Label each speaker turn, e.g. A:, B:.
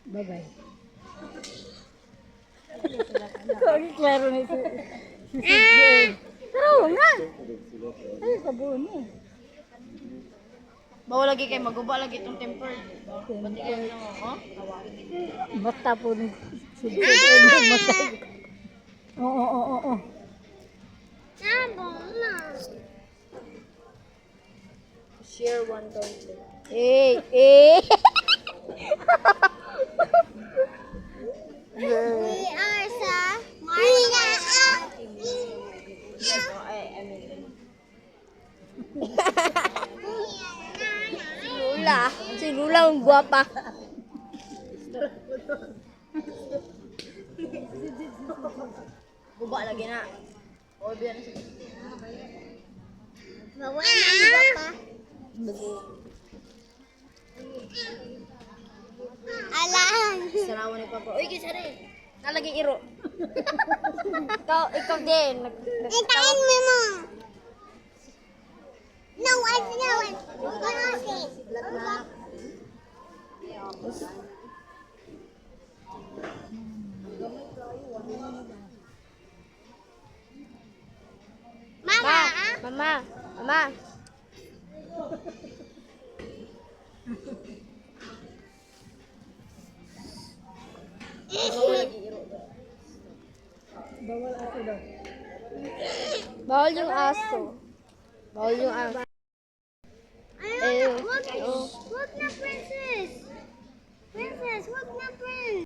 A: Bye-bye. Sorry, klaro na ito. Pero nga. Ay, sabon eh.
B: Bawal lagi kay maguba lagi itong temper. Pati kayo lang ako.
A: Basta po ni Oo.
B: Share one country.
A: Eh.
C: We are sa Marina.
B: Si Lula ang guwapa. Guba lagi na. O, biyan siya.
C: Bawa na pa. Alang.
B: Sarawan ni Papa. Uy, kisa rin. Nalaging iro. ikaw din.
C: Intayin mo mo. No, I know it. Mama.
B: Mama. Bawal yung aso. Bawal yung aso.
C: Wag na, princess. Princess, wag na, prince.